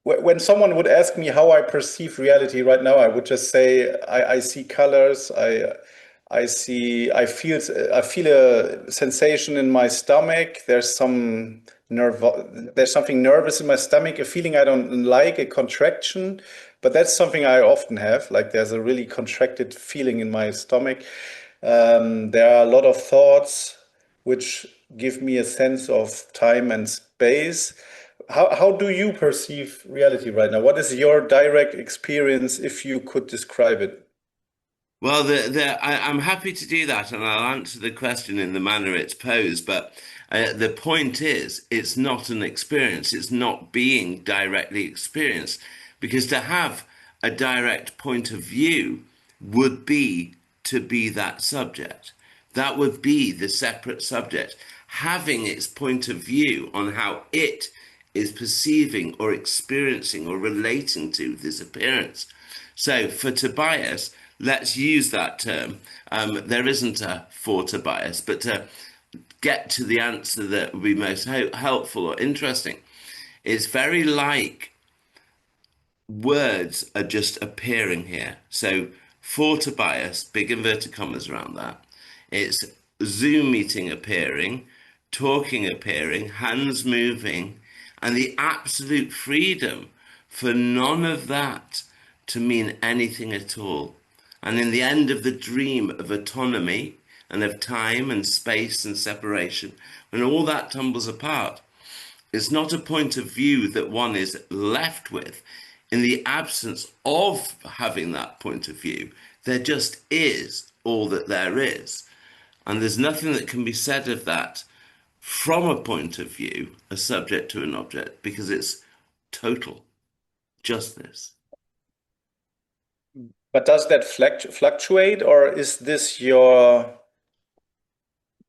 when someone would ask me how I perceive reality right now, I would just say I see colors. I feel a sensation in my stomach. Nerve, there's something nervous in my stomach, a feeling I don't like, a contraction. But that's something I often have. Like there's a really contracted feeling in my stomach. There are a lot of thoughts which give me a sense of time and space. How do you perceive reality right now? What is your direct experience if you could describe it? Well, I'm happy to do that, and I'll answer the question in the manner it's posed. But the point is, it's not an experience. It's not being directly experienced, because to have a direct point of view would be to be that subject. That would be the separate subject, having its point of view on how it is perceiving or experiencing or relating to this appearance. So for Tobias, let's use that term. There isn't a for Tobias, but to get to the answer that would be most helpful or interesting, it's very like words are just appearing here. So for Tobias, big inverted commas around that, it's Zoom meeting appearing, talking appearing, hands moving, and the absolute freedom for none of that to mean anything at all. And in the end of the dream of autonomy and of time and space and separation, when all that tumbles apart, it's not a point of view that one is left with. In the absence of having that point of view, there just is all that there is. And there's nothing that can be said of that from a point of view, a subject to an object, because it's total, just this. But does that fluctuate, or is this your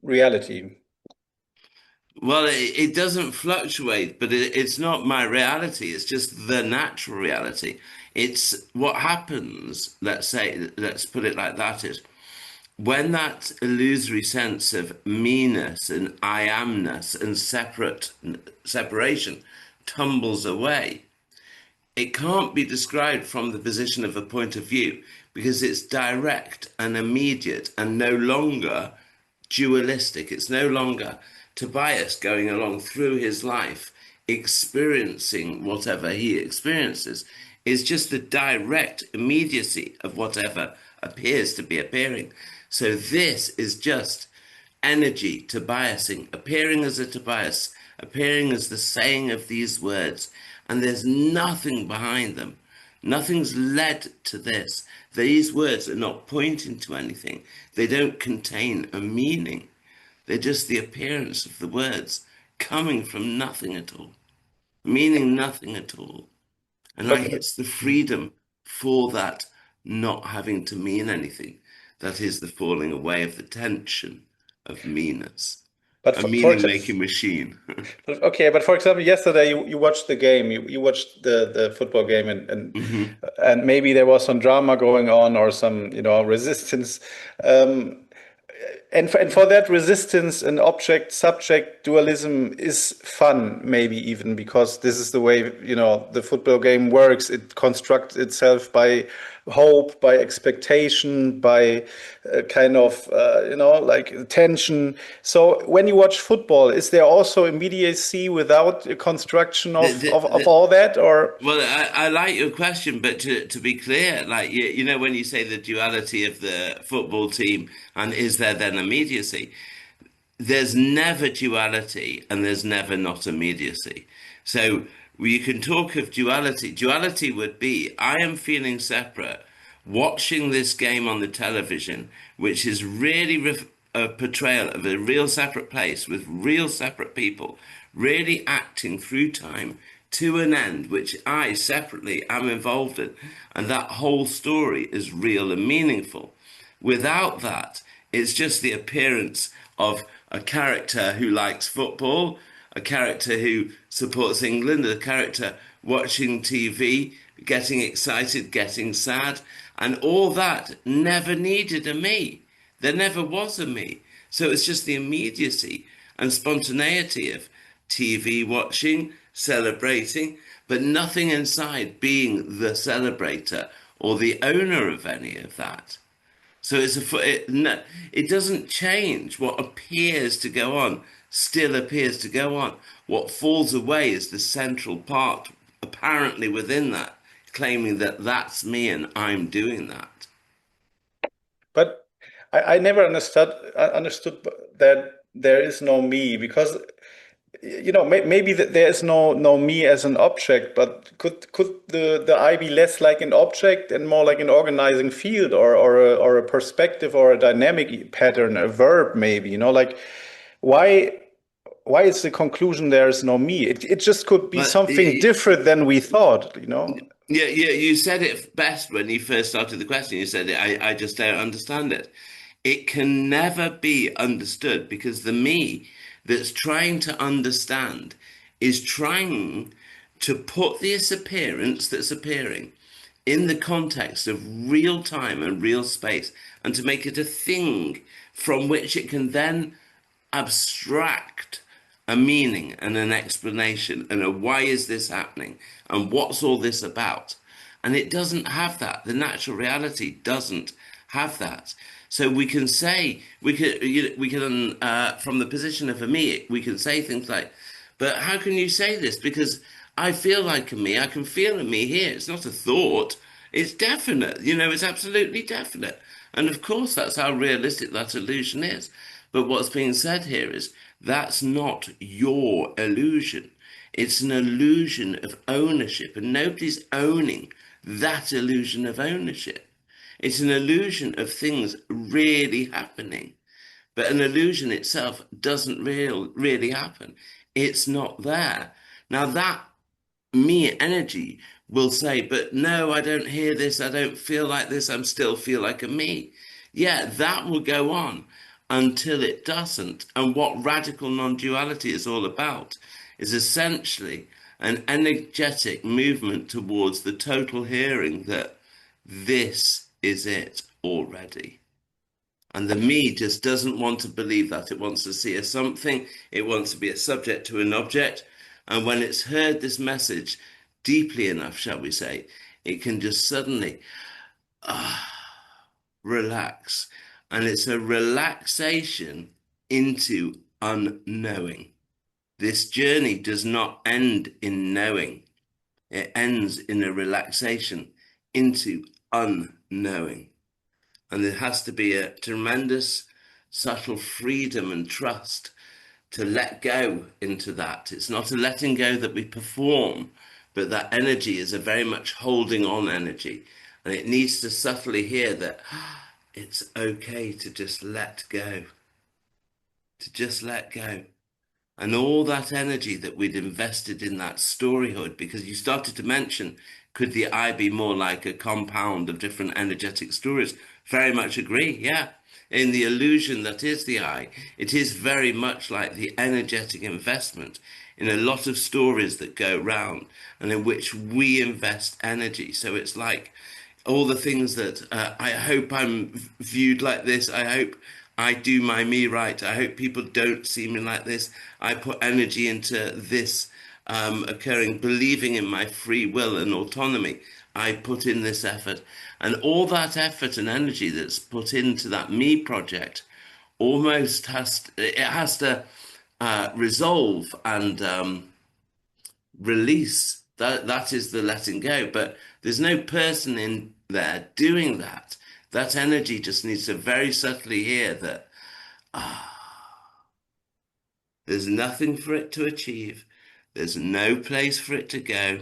reality? Well, it doesn't fluctuate, but it's not my reality. It's just the natural reality. It's what happens, let's say, let's put it like that, is when that illusory sense of me-ness and I amness and separation tumbles away, it can't be described from the position of a point of view because it's direct and immediate and no longer dualistic. It's no longer Tobias going along through his life experiencing whatever he experiences. It's just the direct immediacy of whatever appears to be appearing. So this is just energy Tobiasing, appearing as a Tobias, appearing as the saying of these words, and there's nothing behind them. Nothing's led to this. These words are not pointing to anything. They don't contain a meaning. They're just the appearance of the words coming from nothing at all, meaning nothing at all. And But like it's the freedom for that not having to mean anything. That is the falling away of the tension of meanness, but a for meaning example, making machine. okay, but for example, yesterday you watched the game, you watched the football game, Hmm. and maybe there was some drama going on or some resistance. Um, and for that resistance and object subject dualism is fun, maybe even because this is the way the football game works. It constructs itself by hope, by expectation, by kind of like tension. So when you watch football, is there also immediacy without a construction The, of the, all that, or? Well, I like your question, but to be clear, like you know, when you say the duality of the football team, and is there then immediacy? There's never duality, and there's never not immediacy. So you can talk of duality. Duality would be I am feeling separate, watching this game on the television, which is really a portrayal of a real separate place with real separate people, really acting through time to an end, which I separately am involved in. And that whole story is real and meaningful. Without that, it's just the appearance of a character who likes football, a character who supports England, a character watching TV, getting excited, getting sad, and all that never needed a me. There never was a me. So it's just the immediacy and spontaneity of TV watching, celebrating, but nothing inside being the celebrator or the owner of any of that. So no, it doesn't change. What appears to go on still appears to go on. What falls away is the central part, apparently within that, claiming that that's me and I'm doing that. But I never understood that there is no me, because maybe that there is no me as an object, but could the I be less like an object and more like an organizing field, or a perspective, or a dynamic pattern, a verb maybe, like why why is the conclusion there is no me? It just could be But something different than we thought. yeah, yeah, you said it best when you first started the question. You said, I just don't understand it. It can never be understood because the me that's trying to understand is trying to put this appearance that's appearing in the context of real time and real space and to make it a thing from which it can then abstract a meaning and an explanation and a why is this happening and what's all this about. And it doesn't have that. The natural reality doesn't have that. So we can say, from the position of a me, we can say things like, but how can you say this? Because I feel like a me. I can feel a me here. It's not a thought. It's definite. It's absolutely definite. And of course, that's how realistic that illusion is. But what's being said here is that's not your illusion. It's an illusion of ownership, and nobody's owning that illusion of ownership. It's an illusion of things really happening. But an illusion itself doesn't really happen. It's not there. Now that me energy will say, but no, I don't hear this, I don't feel like this, I'm still feel like a me. Yeah, that will go on until it doesn't. And what radical non-duality is all about is essentially an energetic movement towards the total hearing that this is it already. And the me just doesn't want to believe that. It wants to see a something. It wants to be a subject to an object. And when it's heard this message deeply enough, shall we say, it can just suddenly relax. And it's a relaxation into unknowing. This journey does not end in knowing. It ends in a relaxation into unknowing. And there has to be a tremendous, subtle freedom and trust to let go into that. It's not a letting go that we perform, but that energy is a very much holding on energy. And it needs to subtly hear that it's okay to just let go, to just let go. And all that energy that we'd invested in that storyhood, because you started to mention, could the I be more like a compound of different energetic stories? Very much agree, yeah. In the illusion that is the I, it is very much like the energetic investment in a lot of stories that go round and in which we invest energy. So it's like all the things that I hope I'm viewed like this. I hope I do my me right. I hope people don't see me like this. I put energy into this occurring, believing in my free will and autonomy. I put in this effort, and all that effort and energy that's put into that me project almost has to resolve and release. That is the letting go. But there's no person in there doing that. That energy just needs to very subtly hear that there's nothing for it to achieve. There's no place for it to go.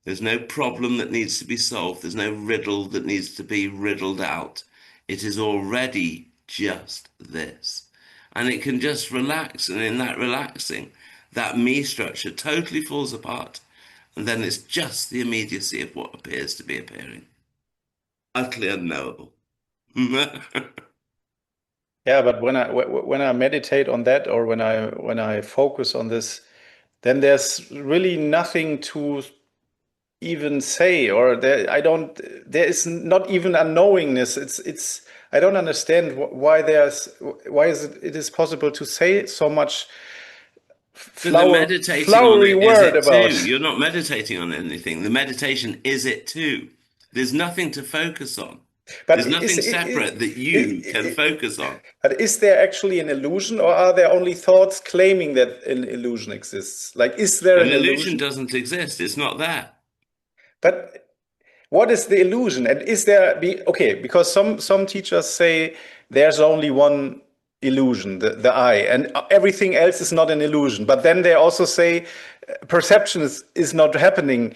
There's no problem that needs to be solved. There's no riddle that needs to be riddled out. It is already just this. And it can just relax. And in that relaxing, that me structure totally falls apart. And then it's just the immediacy of what appears to be appearing. Utterly unknowable. Yeah, but when I meditate on that, or when I focus on this, then there's really nothing to even say, or there is not even a knowingness. It's I don't understand why is it is possible to say so much But the meditating on flowery it is word it too. about. You're not meditating on anything. The meditation is it too. There's nothing to focus on. But There's nothing separate that you can focus on. but is there actually an illusion, or are there only thoughts claiming that an illusion exists? Like, is there An an illusion illusion? doesn't exist. It's not there. But what is the illusion? And is there be okay? Because some teachers say there's only one illusion, the I, and everything else is not an illusion. But then they also say perception is not happening.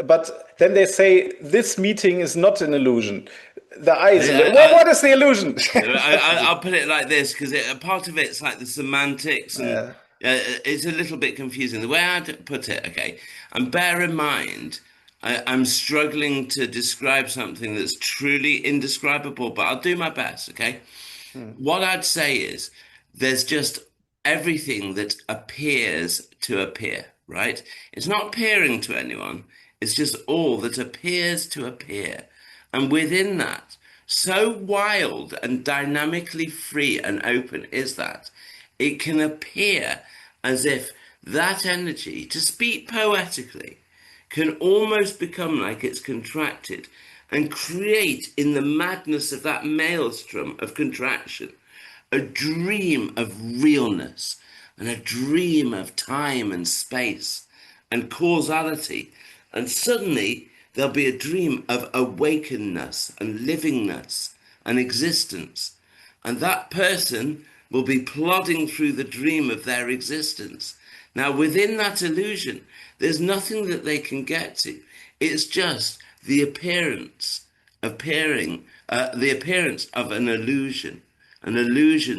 But then they say this meeting is not an illusion. The I is I, what is the illusion? I'll put it like this because part of it's like the semantics and it's a little bit confusing. The way I'd put it, okay, and bear in mind, I'm struggling to describe something that's truly indescribable, but I'll do my best, okay? What I'd say is there's just everything that appears to appear, right? It's not appearing to anyone, it's just all that appears to appear. And within that, so wild and dynamically free and open is that it can appear as if that energy, to speak poetically, can almost become like it's contracted and create in the madness of that maelstrom of contraction a dream of realness and a dream of time and space and causality. And suddenly there'll be a dream of awakenedness and livingness and existence. And that person will be plodding through the dream of their existence. Now, within that illusion, there's nothing that they can get to. It's just the appearance, the appearance of an illusion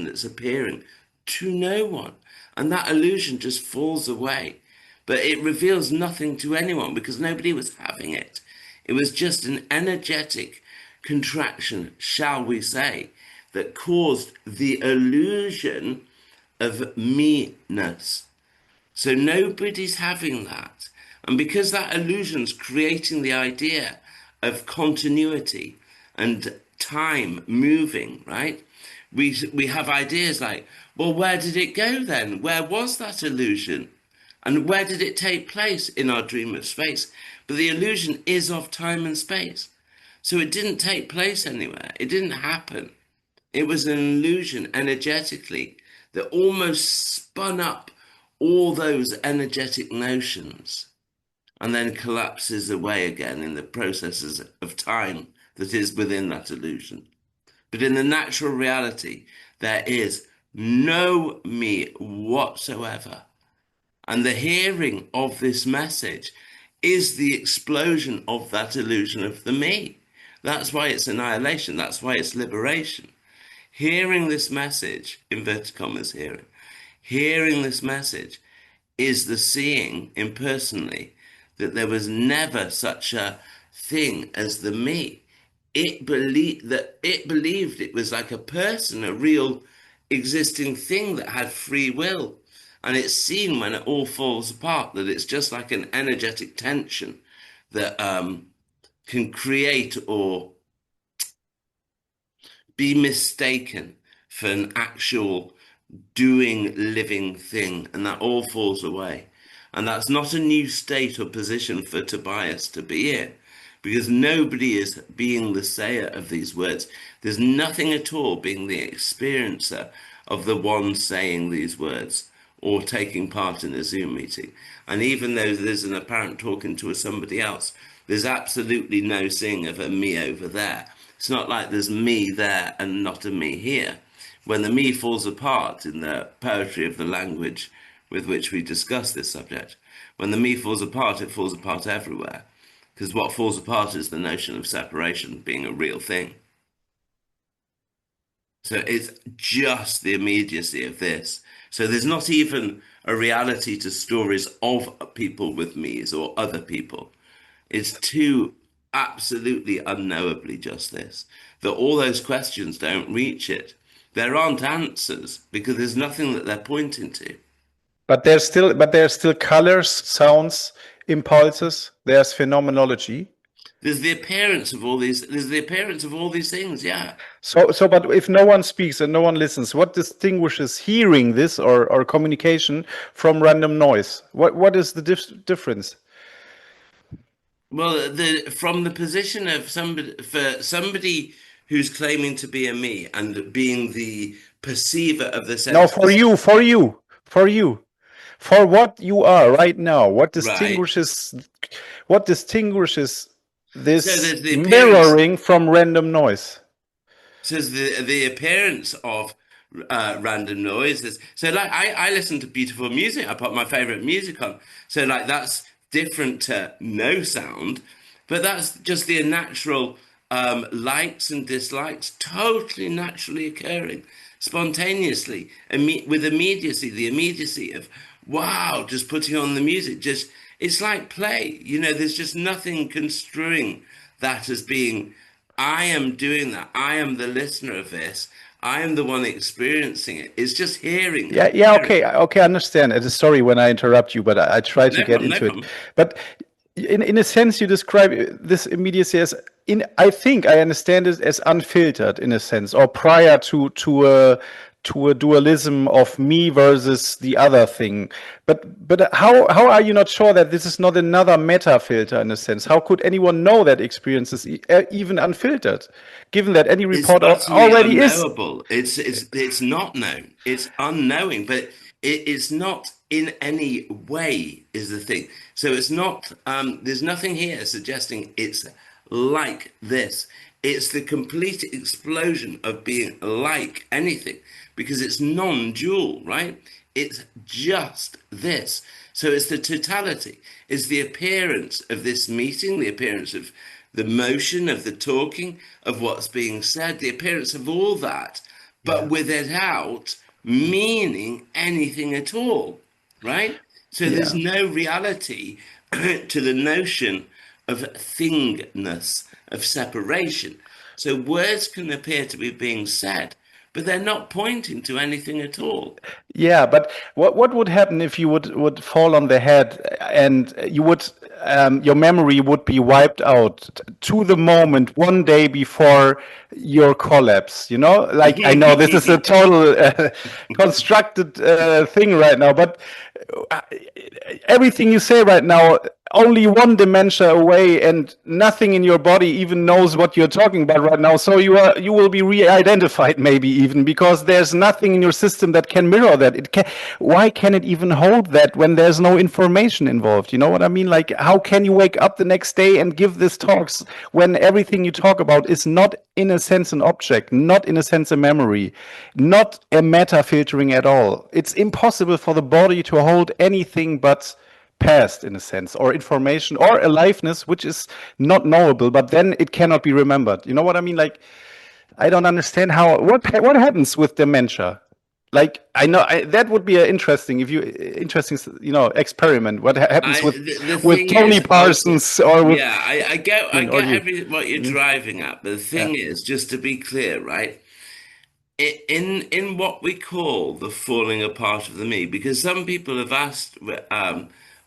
that's appearing to no one. And that illusion just falls away. But it reveals nothing to anyone because nobody was having it. It was just an energetic contraction, shall we say, that caused the illusion of me-ness. So nobody's having that. And because that illusion's creating the idea of continuity and time moving, right? We have ideas like, well, where did it go then? Where was that illusion? And where did it take place in our dream of space? But the illusion is of time and space. So it didn't take place anywhere. It didn't happen. It was an illusion energetically that almost spun up all those energetic notions and then collapses away again in the processes of time that is within that illusion. But in the natural reality, there is no me whatsoever. And the hearing of this message is the explosion of that illusion of the me. That's why it's annihilation. That's why it's liberation. Hearing this message, inverted commas hearing this message is the seeing impersonally that there was never such a thing as the me. It believed it was like a person, a real existing thing that had free will. And it's seen when it all falls apart that it's just like an energetic tension that can create or be mistaken for an actual doing, living thing, and that all falls away. And that's not a new state or position for Tobias to be in, because nobody is being the sayer of these words. There's nothing at all being the experiencer of the one saying these words or taking part in a Zoom meeting. And even though there's an apparent talking to somebody else, there's absolutely no seeing of a me over there. It's not like there's me there and not a me here. When the me falls apart in the poetry of the language with which we discuss this subject, when the me falls apart, it falls apart everywhere. Because what falls apart is the notion of separation being a real thing. So it's just the immediacy of this. So there's not even a reality to stories of people with me's or other people. It's too absolutely unknowably just this, that all those questions don't reach it. There aren't answers because there's nothing that they're pointing to. But there's still colors, sounds, impulses. There's phenomenology. There's the appearance of all these. There's the appearance of all these things. Yeah. But if no one speaks and no one listens, what distinguishes hearing this or communication from random noise? What is the difference? Well, from the position of somebody for somebody who's claiming to be a me and being the perceiver of the No, senses, for you, for what you are right now. right? What distinguishes So this there's the appearance. mirroring from random noise? Says the appearance of random noises. So like I listen to beautiful music. I put my favorite music on. So like that's different to no sound, but that's just the natural likes and dislikes, totally naturally occurring, spontaneously, with immediacy. The immediacy of wow, just putting on the music. Just it's like play. There's just nothing construing that as being I am doing that. I am the listener of this. I am the one experiencing it. It's just hearing Yeah, and yeah, hearing. okay, I understand. Sorry when I interrupt you, but I try to No get problem, no into it. problem. But in a sense, you describe this immediacy as I think I understand it as unfiltered in a sense, or prior to a dualism of me versus the other thing. But how are you not sure that this is not another meta filter in a sense? How could anyone know that experience is even unfiltered, given that any It's report utterly already is? unknowable. It's not known. It's unknowing, but it's not in any way is the thing. So it's not. There's nothing here suggesting it's like this. It's the complete explosion of being like anything because it's non-dual, right? It's just this. So it's the totality. It's the appearance of this meeting, the appearance of the motion of the talking, of what's being said, the appearance of all that, but Yeah, without meaning anything at all, right? So there's yeah. no reality to the notion of thingness, of separation. So words can appear to be being said, but they're not pointing to anything at all. Yeah, but what would happen if you would fall on the head and you would your memory would be wiped out to the moment one day before your collapse? You know, like I know this is a total constructed thing right now, but uh, everything you say right now, only one dementia away, and nothing in your body even knows what you're talking about right now. So you will be re-identified, maybe even because there's nothing in your system that can mirror that. Why can it even hold that when there's no information involved? You know what I mean? Like, how can you wake up the next day and give this talks when everything you talk about is not in a sense an object, not in a sense a memory, not a meta filtering at all? It's impossible for the body to hold anything but past in a sense, or information or aliveness which is not knowable, but then it cannot be remembered. You know what I mean? Like, I don't understand how what happens with dementia. Like, I know that would be an interesting if you interesting experiment. What happens The with thing Tony is, okay, Parsons or with yeah, I or get you? what you're Mm, driving at, but the yeah, thing is, just to be clear, right? In what we call the falling apart of the me, because some people have asked,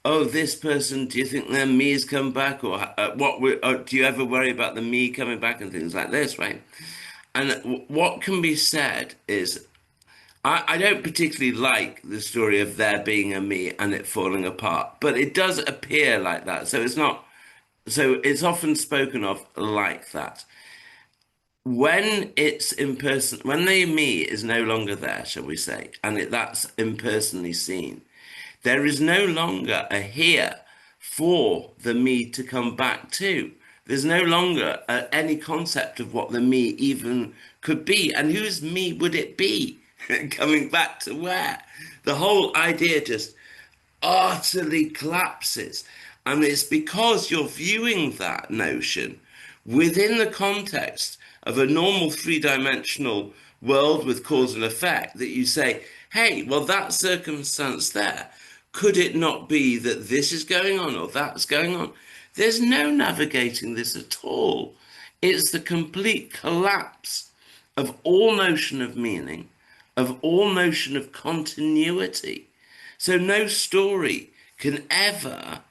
oh, this person, do you think their me's come back, or do you ever worry about the me coming back and things like this, right? And what can be said is I don't particularly like the story of there being a me and it falling apart, but it does appear like that. So it's not, so it's often spoken of like that. When it's impersonal, when the me is no longer there, shall we say, and that's impersonally seen, there is no longer a here for the me to come back to. There's no longer any concept of what the me even could be. And whose me would it be? Coming back to where? The whole idea just utterly collapses. And it's because you're viewing that notion within the context of a normal three-dimensional world with cause and effect that you say, hey, well, that circumstance there, could it not be that this is going on or that's going on? There's no navigating this at all. It's the complete collapse of all notion of meaning, of all notion of continuity. So no story can ever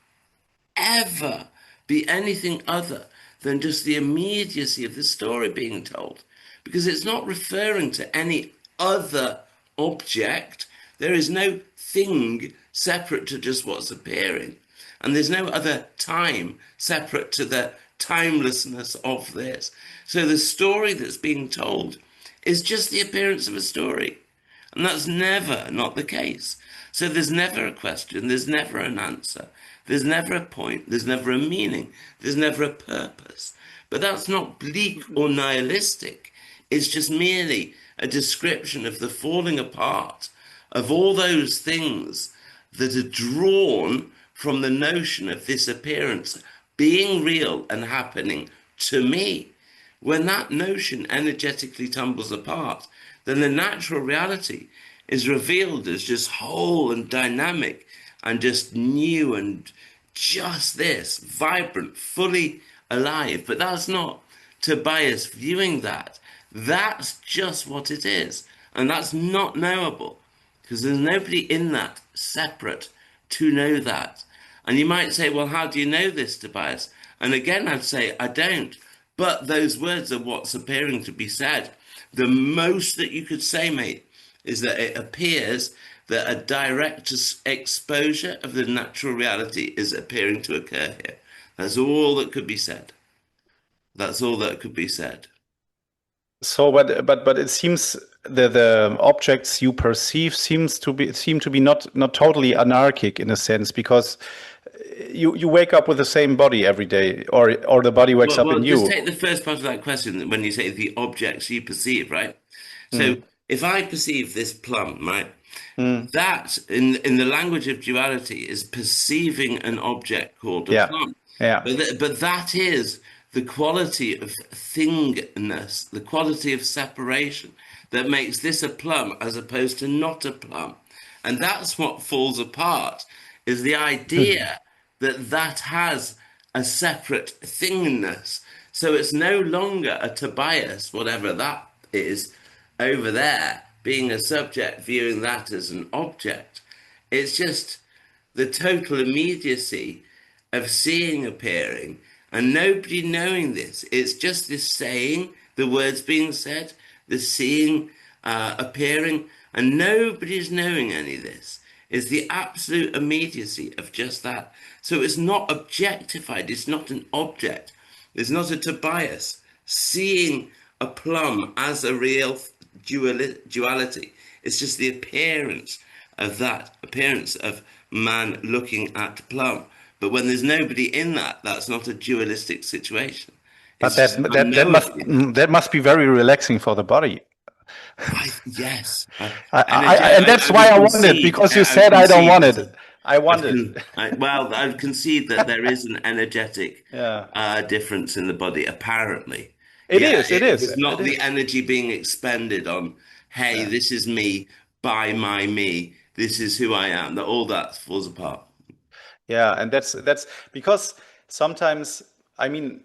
be anything other than just the immediacy of the story being told, because it's not referring to any other object. There is no thing separate to just what's appearing, and there's no other time separate to the timelessness of this. So the story that's being told is just the appearance of a story. And that's never not the case. So there's never a question, there's never an answer, there's never a point, there's never a meaning, there's never a purpose. But that's not bleak or nihilistic. It's just merely a description of the falling apart of all those things that are drawn from the notion of this appearance being real and happening to me. When that notion energetically tumbles apart, then the natural reality is revealed as just whole and dynamic and just new and just this, vibrant, fully alive. But that's not Tobias viewing that. That's just what it is. And that's not knowable, because there's nobody in that separate to know that. And you might say, well, how do you know this, Tobias? And again, I'd say, I don't. But those words are what's appearing to be said. The most that you could say, mate, is that it appears that a direct exposure of the natural reality is appearing to occur here. That's all that could be said. That's all that could be said. So, but it seems the objects you perceive seem to be not totally anarchic in a sense, because you wake up with the same body every day, or the body wakes up Well, in just you. take the first part of that question when you say the objects you perceive, right? So Mm, if I perceive this plum, right, mm, that in the language of duality is perceiving an object called a yeah, plum. yeah. But that is the quality of thingness, the quality of separation that makes this a plum as opposed to not a plum. And that's what falls apart, is the idea that that has a separate thingness. So it's no longer a Tobias, whatever that is, over there, being a subject, viewing that as an object. It's just the total immediacy of seeing appearing and nobody knowing this. It's just this saying, the words being said, the seeing appearing, and nobody's knowing any of this. It's the absolute immediacy of just that. So it's not objectified, it's not an object. There's not a Tobias seeing a plum as a real duality. It's just the appearance of that, appearance of man looking at plum. But when there's nobody in that, that's not a dualistic situation. But It's just unknowably that. that must be very relaxing for the body. Yes, And that's I why would I want it, concede. because you I would said I don't concede want that. it. I want it. Well, I would concede that there is an energetic Yeah, difference in the body. Apparently, it yeah. is. It If is. it's It not the is. energy being expended on, hey, Yeah. this is me by my me. This is who I am. That all that falls apart. Yeah, and that's because sometimes, I mean,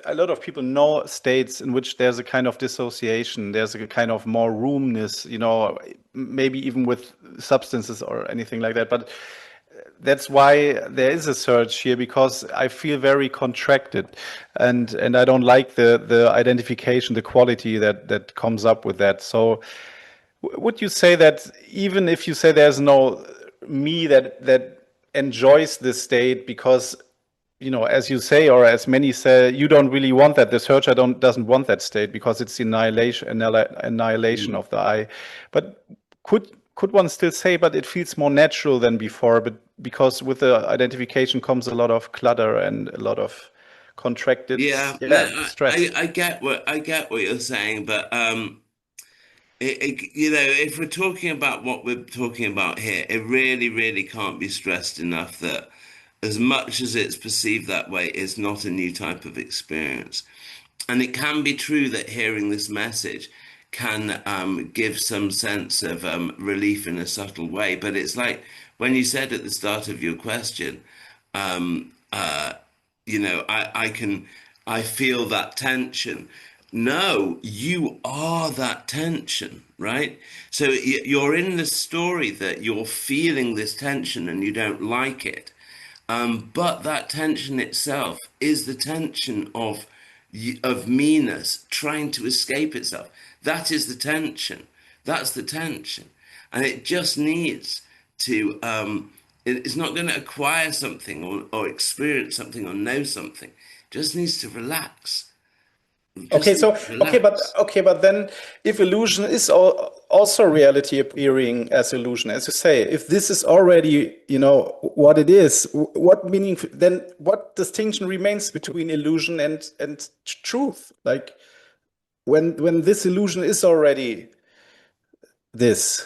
a lot of people know states in which there's a kind of dissociation, there's a kind of more roomness, maybe even with substances or anything like that. But that's why there is a search here, because I feel very contracted, and I don't like the identification, the quality that comes up with that. So would you say that even if you say there's no me that enjoys this state, because as you say, or as many say, you don't really want that. The searcher doesn't want that state because it's the annihilation Mm. of the I. But could one still say, but it feels more natural than before, but because with the identification comes a lot of clutter and a lot of contracted, Yeah, no, yeah, stress. I get what you're saying, but if we're talking about what we're talking about here, it really, really can't be stressed enough that as much as it's perceived that way, it's not a new type of experience. And it can be true that hearing this message can give some sense of relief in a subtle way. But it's like when you said at the start of your question, um, uh, I feel that tension. No, you are that tension, right? So you're in the story that you're feeling this tension and you don't like it. But that tension itself is the tension of meanness trying to escape itself. That is the tension. That's the tension, and it just needs to. It's not going to acquire something or experience something or know something. It just needs to relax. It Okay, just needs so to relax. but then if illusion is also reality appearing as illusion, as you say, if this is already, what it is, what meaning then what distinction remains between illusion and truth? Like when this illusion is already this.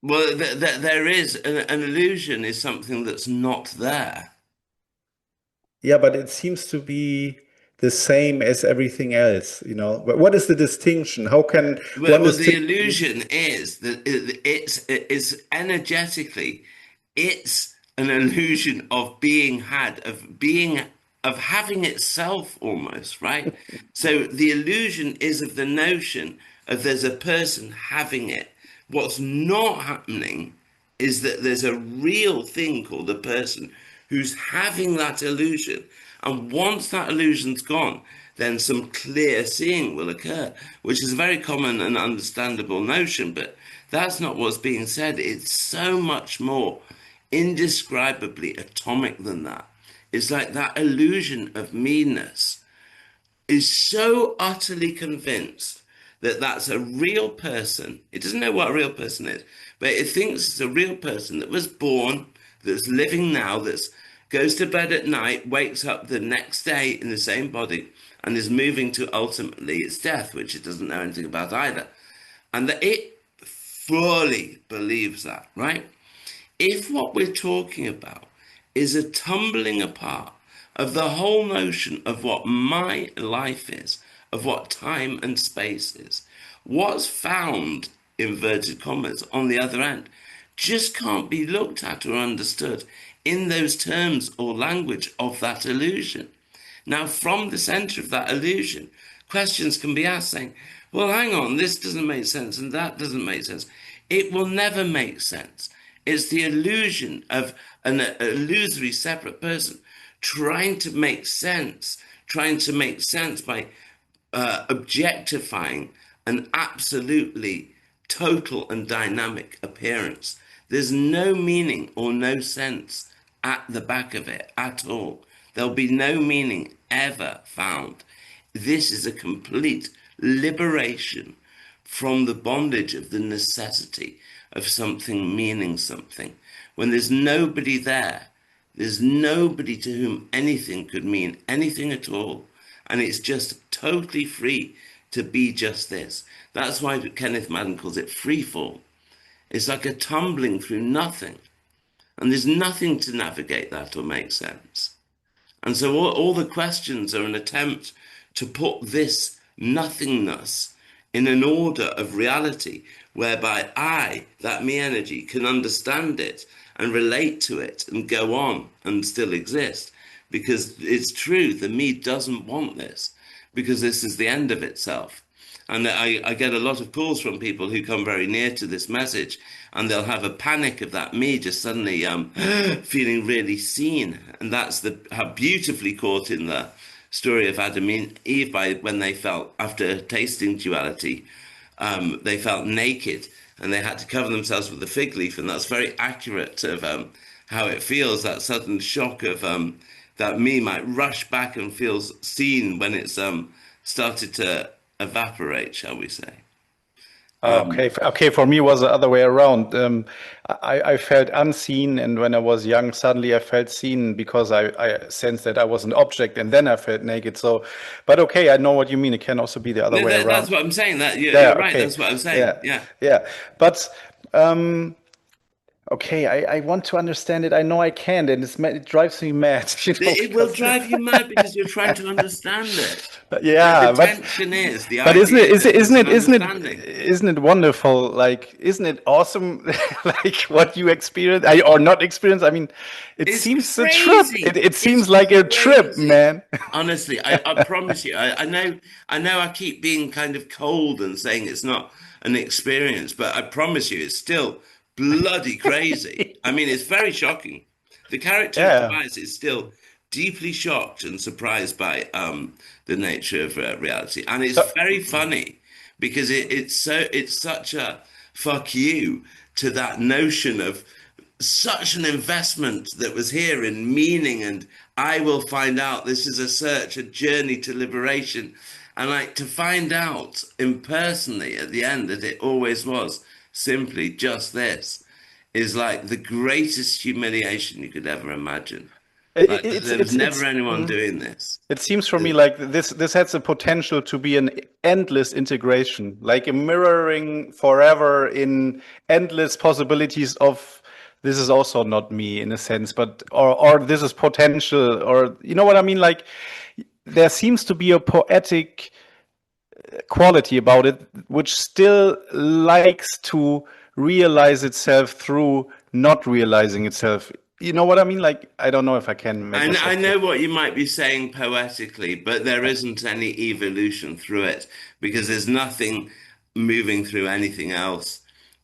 Well, there is an illusion is something that's not there. Yeah, but it seems to be the same as everything else, you know. But what is the distinction? How can one Well, the distinguish? illusion is that it's energetically, it's an illusion of being had, of having itself almost, right? So the illusion is of the notion of there's a person having it. What's not happening is that there's a real thing called a person who's having that illusion. And once that illusion's gone, then some clear seeing will occur, which is a very common and understandable notion, but that's not what's being said. It's so much more indescribably atomic than that. It's like that illusion of meanness is so utterly convinced that that's a real person. It doesn't know what a real person is, but it thinks it's a real person that was born, that's living now, that's goes to bed at night, wakes up the next day in the same body, and is moving to ultimately its death, which it doesn't know anything about either. And that it fully believes that, right? If what we're talking about is a tumbling apart of the whole notion of what my life is, of what time and space is, what's found, inverted commas, on the other end, just can't be looked at or understood in those terms or language of that illusion. Now, from the center of that illusion, questions can be asked saying, well, hang on, this doesn't make sense and that doesn't make sense. It will never make sense. It's the illusion of an illusory separate person trying to make sense by objectifying an absolutely total and dynamic appearance. There's no meaning or no sense at the back of it at all. There'll be no meaning ever found. This is a complete liberation from the bondage of the necessity of something meaning something. When there's nobody there, there's nobody to whom anything could mean anything at all. And it's just totally free to be just this. That's why Kenneth Madden calls it free fall. It's like a tumbling through nothing. And there's nothing to navigate that or make sense. And so all the questions are an attempt to put this nothingness in an order of reality whereby I, that me energy, can understand it and relate to it and go on and still exist. Because it's true, the me doesn't want this, because this is the end of itself. And I get a lot of calls from people who come very near to this message, and they'll have a panic of that me just suddenly feeling really seen. And that's how beautifully caught in the story of Adam and Eve by when they felt, after tasting duality, they felt naked and they had to cover themselves with a fig leaf. And that's very accurate of how it feels, that sudden shock of that me might rush back and feels seen when it's started to evaporate, shall we say. Okay, okay. For me, it was the other way around. I felt unseen, and when I was young, suddenly I felt seen because I sensed that I was an object, and then I felt naked. So, but okay, I know what you mean. It can also be the other way That's around. what I'm saying. That Yeah. you're right. Okay. That's what I'm saying. Yeah. Yeah. Yeah. But um, okay, I want to understand it. I know I can't, and it drives me mad. It will Because drive you mad because you're trying to understand it. The yeah, tension is, the but isn't it idea is is that it isn't there's an it isn't it understanding. isn't it wonderful? Like, isn't it awesome? Like what you experience or not experience? I mean, it It's seems a trip. crazy. It It's seems like a trip, crazy. man. Honestly, I promise you, I know I keep being kind of cold and saying it's not an experience, but I promise you it's still bloody crazy. I mean, it's very shocking. The character of Yeah. Tobias is still deeply shocked and surprised by the nature of reality, and it's So, very funny because it's such a fuck you to that notion of such an investment that was here in meaning, and I will find out, this is a search, a journey to liberation, and like to find out impersonally at the end that it always was simply just this is like the greatest humiliation you could ever imagine. Like there was never it's anyone doing this. it seems for me like this has the potential to be an endless integration, like a mirroring forever in endless possibilities of this is also not me in a sense, but or this is potential, or you know what I mean? Like there seems to be a poetic quality about it, which still likes to realize itself through not realizing itself. You know what I mean? Like, I don't know if I can make And I myself clear. know what you might be saying poetically, but there isn't any evolution through it because there's nothing moving through anything else.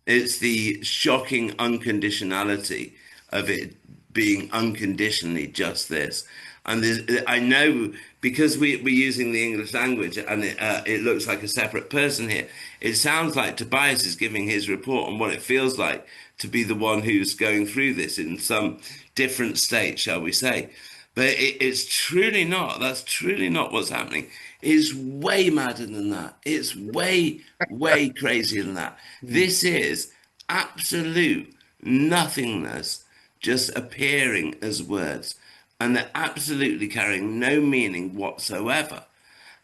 It's the shocking unconditionality of it being unconditionally just this. And I know because we're using the English language and it looks like a separate person here, it sounds like Tobias is giving his report on what it feels like to be the one who's going through this in some different state, shall we say. But it's truly not. That's truly not what's happening. It's way madder than that. It's way, way crazier than that. Mm. This is absolute nothingness just appearing as words, and they're absolutely carrying no meaning whatsoever.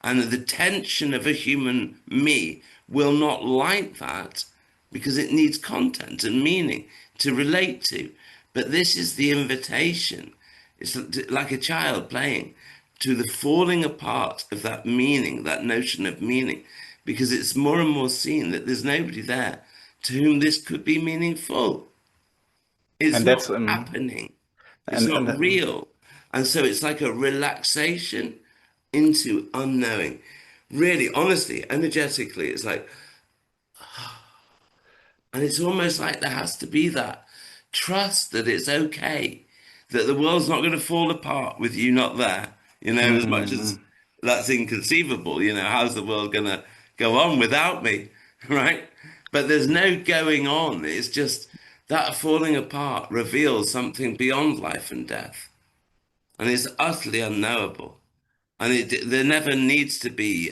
And the tension of a human me will not like that because it needs content and meaning to relate to. But this is the invitation. It's like a child playing to the falling apart of that meaning, that notion of meaning, because it's more and more seen that there's nobody there to whom this could be meaningful. It's And not that's happening. It's and not and real. And so it's like a relaxation into unknowing. Really, honestly, energetically, it's like, and it's almost like there has to be that trust that it's okay, that the world's not going to fall apart with you not there. As much as mm, that's inconceivable, how's the world going to go on without me, right? But there's no going on. It's just that falling apart reveals something beyond life and death, and it's utterly unknowable. And there never needs to be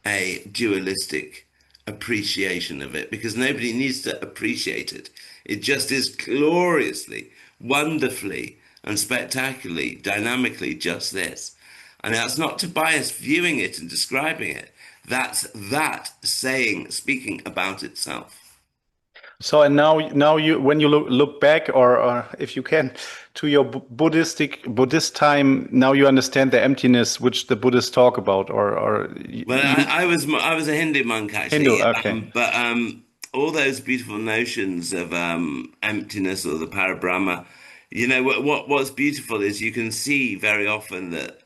a dualistic appreciation of it because nobody needs to appreciate it. It just is gloriously, wonderfully, and spectacularly, dynamically just this. And that's not Tobias viewing it and describing it. That's that saying, speaking about itself. so and now you when you look back or if you can to your Buddhist time, now you understand the emptiness which the Buddhists talk about, or Well, I was a Hindu monk Hindu. actually, Okay. but all those beautiful notions of emptiness or the parabrahma, what's beautiful is you can see very often that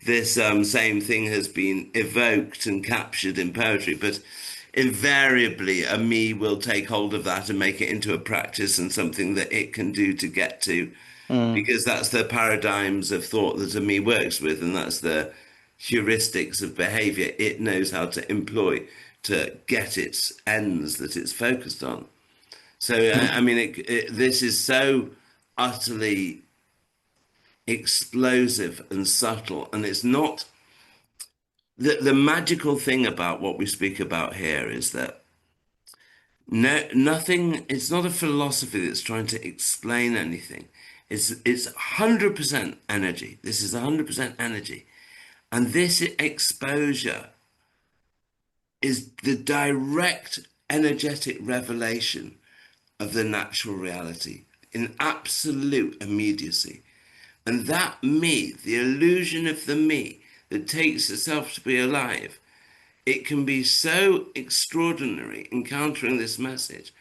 this same thing has been evoked and captured in poetry, but invariably a me will take hold of that and make it into a practice and something that it can do to get to, Mm. because that's the paradigms of thought that a me works with, and that's the heuristics of behavior it knows how to employ to get its ends that it's focused on. So, I mean, this is so utterly explosive and subtle, and it's not the magical thing about what we speak about here is that nothing, it's not a philosophy that's trying to explain anything. It's 100% energy. This is 100% energy. And this exposure is the direct energetic revelation of the natural reality in absolute immediacy. And that me, the illusion of the me that takes itself to be alive, it can be so extraordinary encountering this message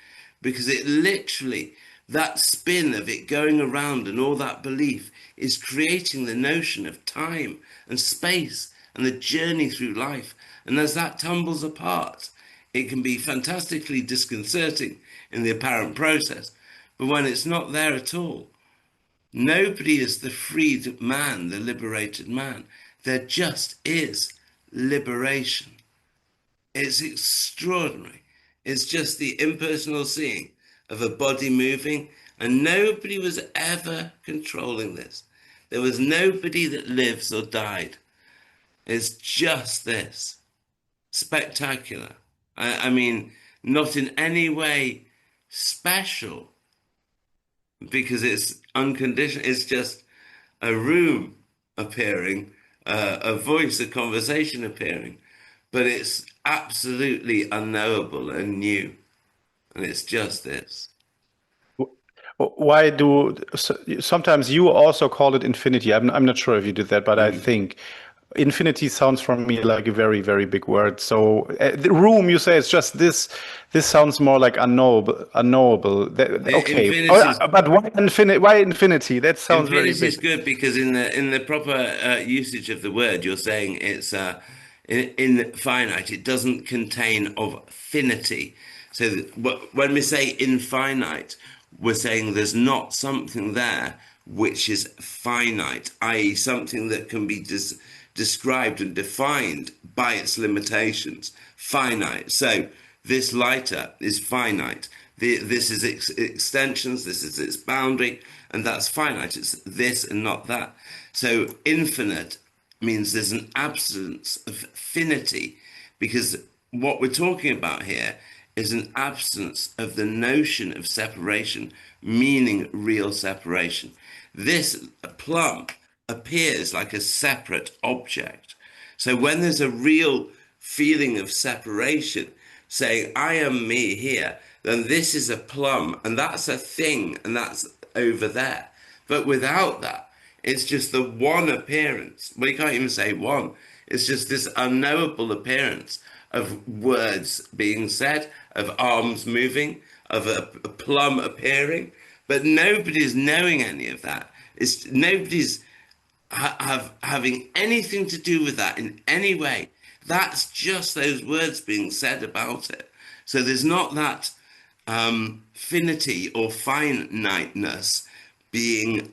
because it literally, that spin of it going around and all that belief is creating the notion of time and space and the journey through life. And as that tumbles apart, it can be fantastically disconcerting in the apparent process. But when it's not there at all, Nobody is the freed man, the liberated man. There just is liberation. It's extraordinary. It's just the impersonal seeing of a body moving, and nobody was ever controlling this. There was nobody that lives or died. It's just this. Spectacular. I mean, not in any way special because it's unconditional. It's just a room appearing, a voice, a conversation appearing, but it's absolutely unknowable and new, and it's just this. Why do sometimes you also call it infinity? I'm not sure if you did that, but I Mm. think infinity sounds for me like a very, very big word. So the room, you say it's just this. This sounds more like unknowable. Unknowable. Okay, Infinity is but why infinity? Why infinity? That sounds very Infinity is big. good because in the proper usage of the word, you're saying it's in finite. It doesn't contain of finity. So when we say infinite, we're saying there's not something there which is finite, i.e., something that can be described and defined by its limitations. Finite. So this lighter is finite. This is its extensions, this is its boundary, and that's finite. It's this and not that. So infinite means there's an absence of finity, because what we're talking about here is an absence of the notion of separation, meaning real separation. This plum appears like a separate object. So when there's a real feeling of separation, saying, I am me here, then this is a plum, and that's a thing, and that's over there. But without that, it's just the one appearance. Well, you can't even say one. It's just this unknowable appearance of words being said, of arms moving, of a plum appearing. But nobody's knowing any of that. It's nobody's having anything to do with that in any way. That's just those words being said about it. So there's not that finity or finiteness being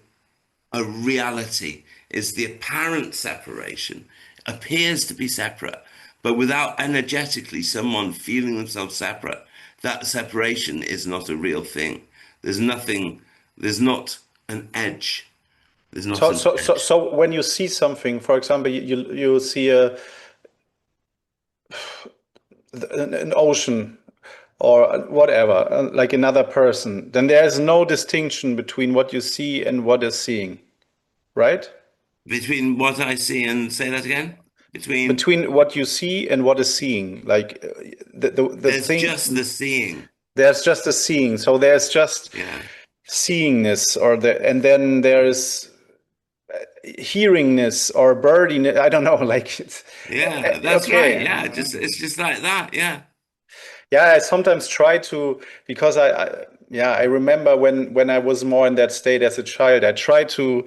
a reality. It's the apparent separation, appears to be separate, but without energetically someone feeling themselves separate, that separation is not a real thing. There's nothing, there's not an edge. There's not So, an so, so, edge. so when you see something, for example, you see an ocean or whatever, like another person, then there is no distinction between what you see and what is seeing, right? Between what I see and say that again? Between Between what you see and what is seeing, like the there's just thing, the seeing. there's just a seeing. So there's just Yeah. seeingness, and then there's hearingness or birdiness. I don't know, like Yeah, that's right. okay. Yeah, just it's just like that. Yeah. Yeah, I sometimes try to because yeah, I remember when I was more in that state as a child, I tried to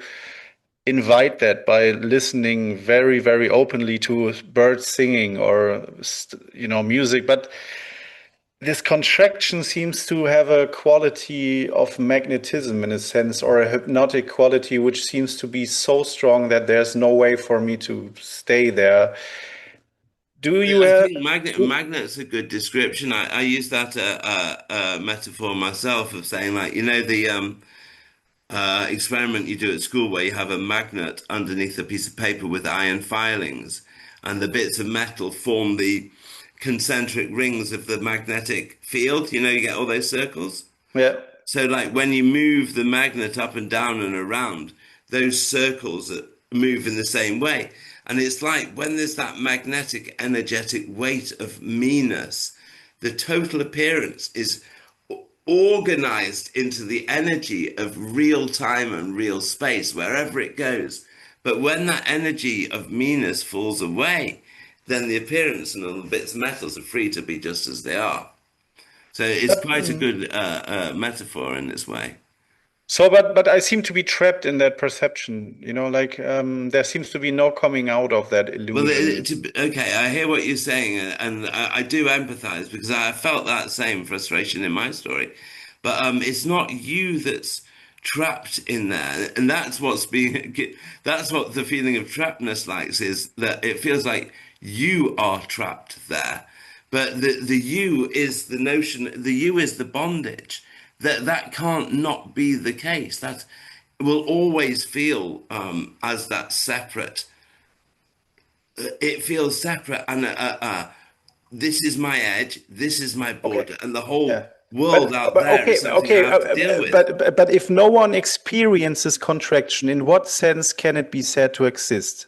invite that by listening very, very openly to birds singing or music. But this contraction seems to have a quality of magnetism in a sense, or a hypnotic quality, which seems to be so strong that there's no way for me to stay there. Do you I have? think magnet's a good description. I use that metaphor myself of saying like the experiment you do at school where you have a magnet underneath a piece of paper with iron filings, and the bits of metal form the concentric rings of the magnetic field. You get all those circles. Yeah. So, like when you move the magnet up and down and around, those circles move in the same way. And it's like when there's that magnetic, energetic weight of meanness, the total appearance is organized into the energy of real time and real space, wherever it goes. But when that energy of meanness falls away, then the appearance and all the bits of metals are free to be just as they are. So it's But, quite a good metaphor in this way. but I seem to be trapped in that perception. Like there seems to be no coming out of that Well, illusion. okay, I hear what you're saying, and I do empathize because I felt that same frustration in my story. But it's not you that's trapped in there, and that's what the feeling of trappedness likes, is that it feels like you are trapped there. But the you is the notion, the you is the bondage. That can't not be the case. That will always feel as that separate. It feels separate, and this is my edge, this is my Okay. border, and the whole Yeah. world out But there is okay, something I okay, have to deal with. but if no one experiences contraction, in what sense can it be said to exist?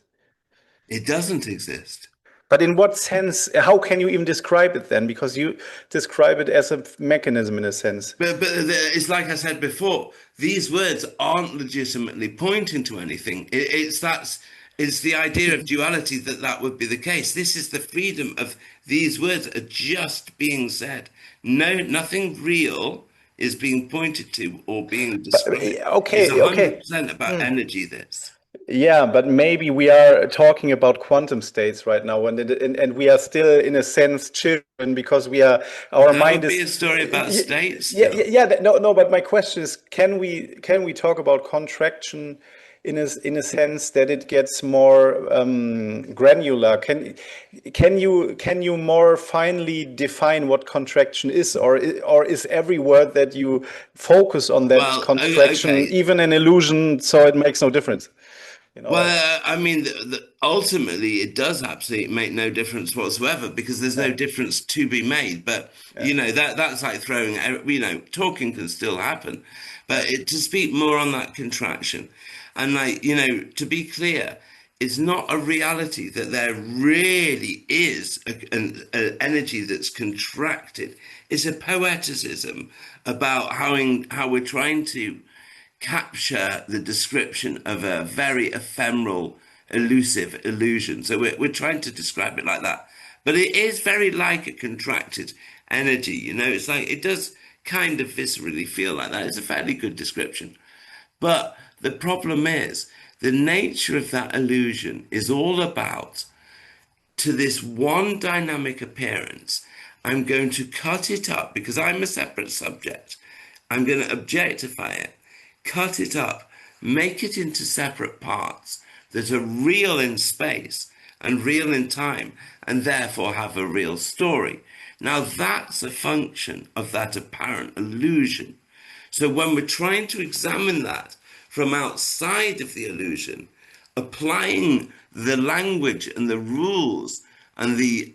It doesn't exist. But in what sense, how can you even describe it then? Because you describe it as a mechanism in a sense. But it's like I said before, these words aren't legitimately pointing to anything. It's the idea of duality that would be the case. This is the freedom of these words are just being said. No, nothing real is being pointed to or being But described. It's okay, okay. 100% about energy, this. Yeah, but maybe we are talking about quantum states right now, and we are still, in a sense, children because we are our That mind would be is. a story about states Yeah, still. no, no. But my question is, can we talk about contraction in a sense that it gets more granular? Can you more finely define what contraction is, or is every word that you focus on that Well, contraction okay. even an illusion, so it makes no difference? Like. Well, I mean, ultimately, it does absolutely make no difference whatsoever because there's no Yeah, difference to be made. But yeah, that's like throwing. Talking can still happen, but yeah. to speak more on that contraction, and to be clear, it's not a reality that there really is an energy that's contracted. It's a poeticism about how we're trying to capture the description of a very ephemeral, elusive illusion. So we're trying to describe it like that. But it is very like a contracted energy, it's like it does kind of viscerally feel like that. It's a fairly good description. But the problem is the nature of that illusion is all about to this one dynamic appearance. I'm going to cut it up because I'm a separate subject. I'm going to objectify it, cut it up, make it into separate parts that are real in space and real in time, and therefore have a real story. Now, that's a function of that apparent illusion. So, when we're trying to examine that from outside of the illusion, applying the language and the rules and the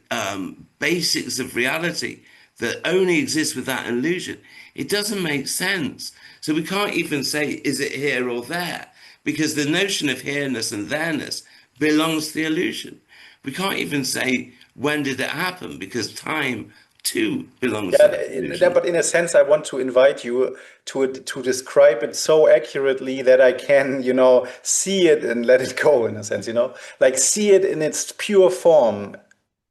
basics of reality that only exist with that illusion, it doesn't make sense. So we can't even say, is it here or there? Because the notion of here-ness and there-ness belongs to the illusion. We can't even say, when did it happen? Because time too belongs to Yeah, that illusion. but in a sense, I want to invite you to describe it so accurately that I can, see it and let it go, in a sense, like see it in its pure form.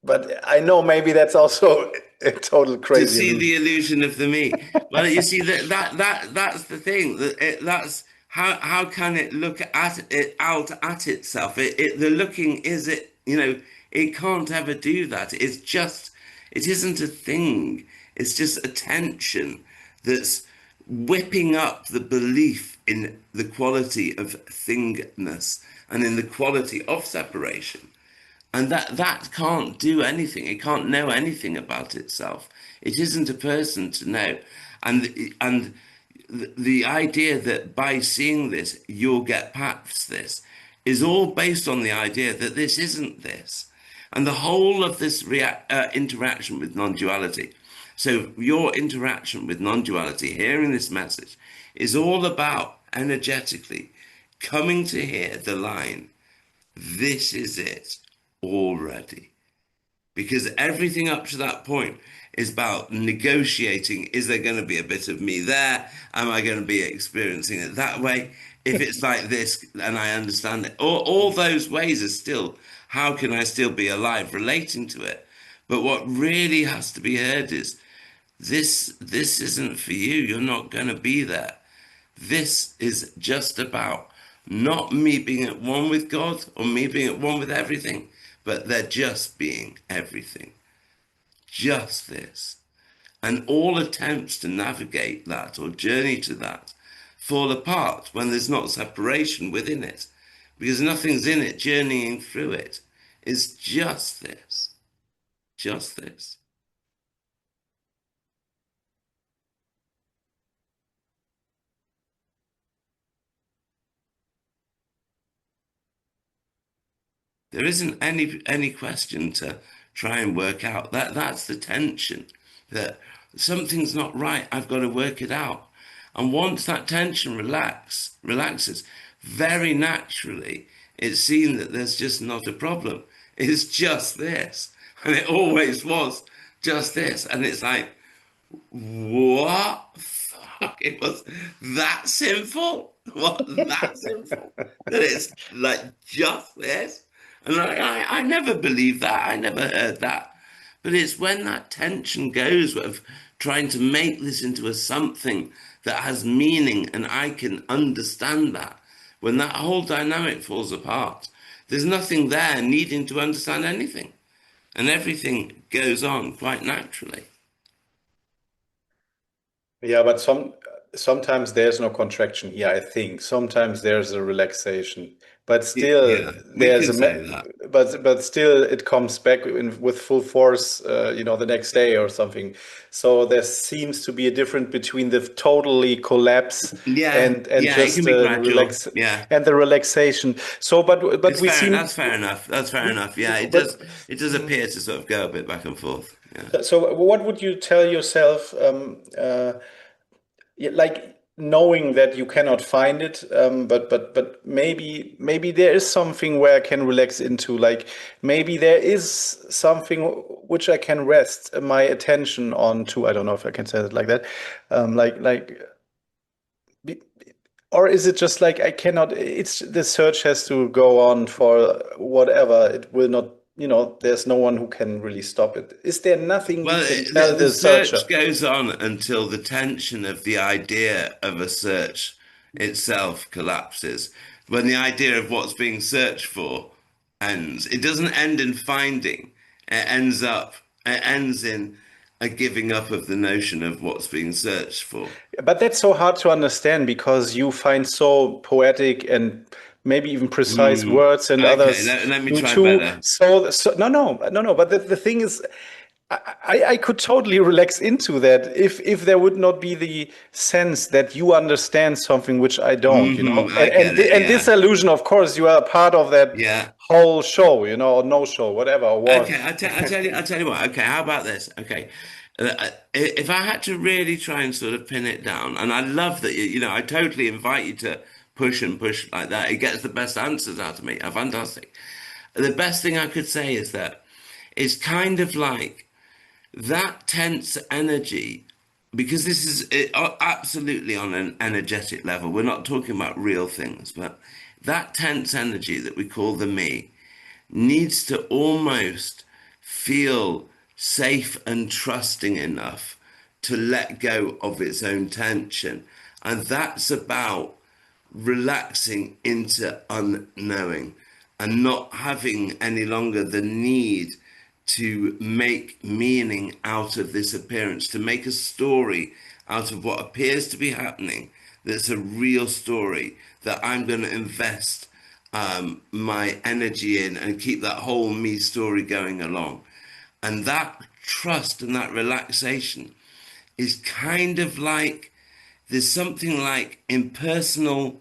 But I know maybe that's also a total To crazy see illusion. the illusion of the me. Well, you see that's the thing. That's how can it look at it out at itself? The looking is it. It can't ever do that. It isn't a thing. It's just attention that's whipping up the belief in the quality of thingness and in the quality of separation. And that can't do anything. It can't know anything about itself. It isn't a person to know. And the idea that by seeing this you'll get past this is all based on the idea that this isn't this. And the whole of this interaction with non-duality. So your interaction with non-duality, hearing this message, is all about energetically coming to hear the line, this is it already. Because everything up to that point is about negotiating. Is there going to be a bit of me there? Am I going to be experiencing it that way? If it's like this and I understand it, all those ways are still, how can I still be alive relating to it? But what really has to be heard is this isn't for you. You're not going to be there. This is just about not me being at one with God or me being at one with everything, but they're just being everything. Just this. And all attempts to navigate that or journey to that fall apart when there's not separation within it, because nothing's in it journeying through it. It's just this, just this. There isn't any question to try and work out. That's the tension. That something's not right. I've got to work it out. And once that tension relaxes, very naturally, it's seen that there's just not a problem. It's just this. And it always was just this. And it's like, what? Fuck, it was that simple? What, that simple? That it's like just this? And I never believed that. I never heard that. But it's when that tension goes of trying to make this into a something that has meaning and I can understand that. When that whole dynamic falls apart, there's nothing there needing to understand anything. And everything goes on quite naturally. Yeah, but sometimes there's no contraction here, I think. Sometimes there's a relaxation. But still Yeah, we there's can a me- say that. but still it comes back with full force, the next day or something. So there seems to be a difference between the totally collapse Yeah, and yeah, it just can be gradual. Yeah, the relaxation. So but it's we fair. seem That's fair enough. That's fair enough. Yeah, it but does. It does appear to sort of go a bit back and forth. Yeah. so what would you tell yourself, yeah, like knowing that you cannot find it, but maybe there is something where I can relax into, like maybe there is something which I can rest my attention on to. I don't know if I can say it like that. Like be- or is it just like I cannot, it's the search has to go on for whatever, it will not, there's no one who can really stop it. Is there nothing you Well, can tell the the searcher? search goes on until the tension of the idea of a search itself collapses. When the idea of what's being searched for ends, it doesn't end in finding. It ends in a giving up of the notion of what's being searched for. But that's so hard to understand because you find so poetic and maybe even precise Hmm. words, and Okay, others let me do try too. better. So no. But the thing is, I could totally relax into that if there would not be the sense that you understand something which I don't, I get it. and this Yeah. illusion, of course, you are a part of that Yeah. whole show, or no show, whatever, or what. Okay, I tell you what. Okay, how about this? Okay, if I had to really try and sort of pin it down, and I love that I totally invite you to push and push like that. It gets the best answers out of me. Fantastic. The best thing I could say is that it's kind of like that tense energy, because this is absolutely on an energetic level. We're not talking about real things, but that tense energy that we call the me needs to almost feel safe and trusting enough to let go of its own tension. And that's about relaxing into unknowing and not having any longer the need to make meaning out of this appearance, to make a story out of what appears to be happening, that's a real story that I'm going to invest my energy in and keep that whole me story going along. And that trust and that relaxation is kind of like there's something like impersonal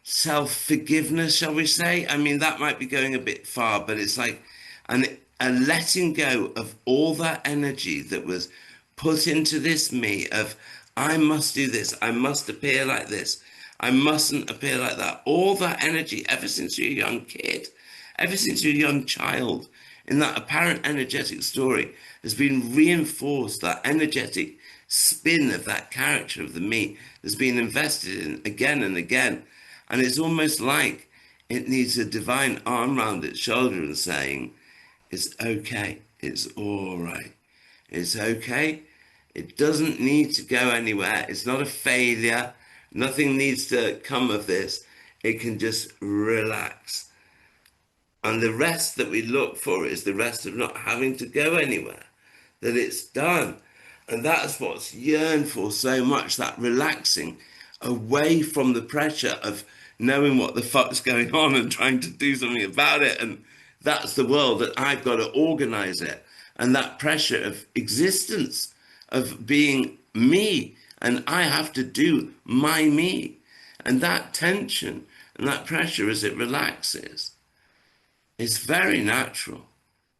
self-forgiveness, shall we say? I mean, that might be going a bit far, but it's like an, a letting go of all that energy that was put into this me of, I must do this, I must appear like this, I mustn't appear like that. All that energy, ever since you're a young kid, ever since you're a young child, in that apparent energetic story, has been reinforced. That energetic spin of that character of the me has been invested in again and again. And it's almost like it needs a divine arm round its shoulder and saying, it's okay, it's all right, it's okay. It doesn't need to go anywhere. It's not a failure. Nothing needs to come of this. It can just relax. And the rest that we look for is the rest of not having to go anywhere, that it's done. And that's what's yearned for so much, that relaxing. away from the pressure of knowing what the fuck's going on and trying to do something about it. And that's the world that I've got to organize it. And that pressure of existence, of being me, and I have to do my me. And that tension and that pressure as it relaxes is very natural.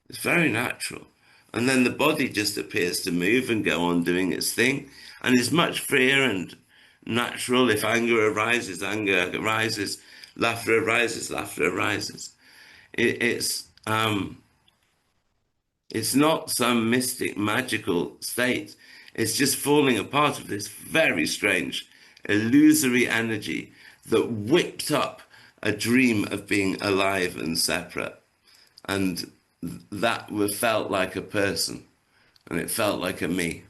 It's very natural. And then the body just appears to move and go on doing its thing and is much freer and natural. If anger arises, laughter arises, laughter arises. It's not some mystic magical state. It's just falling apart of this very strange illusory energy that whipped up a dream of being alive and separate. And that felt like a person, and it felt like a me.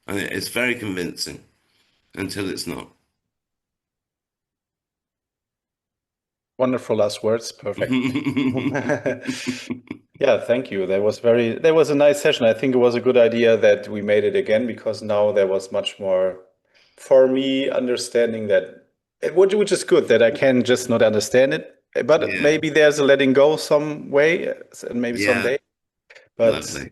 And it's very convincing until it's not. Wonderful last words. Perfect. Yeah, thank you. That was a nice session. I think it was a good idea that we made it again because now there was much more for me understanding that which is good that I can just not understand it. But Yeah, maybe there's a letting go some way and maybe yeah, someday. But lovely.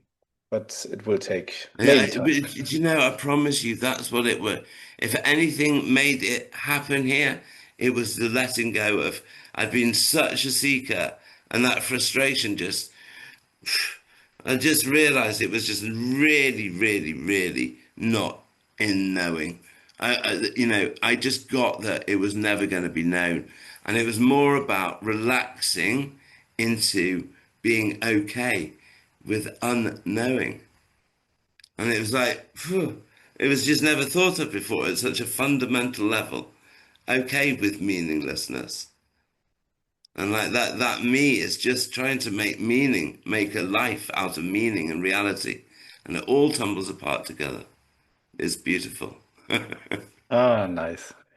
it will take maybe Yeah, time. but you know, I promise you, that's what it was. If anything made it happen here, it was the letting go of. I'd been such a seeker, and that frustration just. I just realized it was just really, really, really not in knowing. I just got that it was never going to be known, and it was more about relaxing into being okay with unknowing. And it was like, phew, it was just never thought of before at such a fundamental level. Okay with meaninglessness. And like that me is just trying to make meaning, make a life out of meaning and reality. And it all tumbles apart together. It's beautiful. Ah, nice.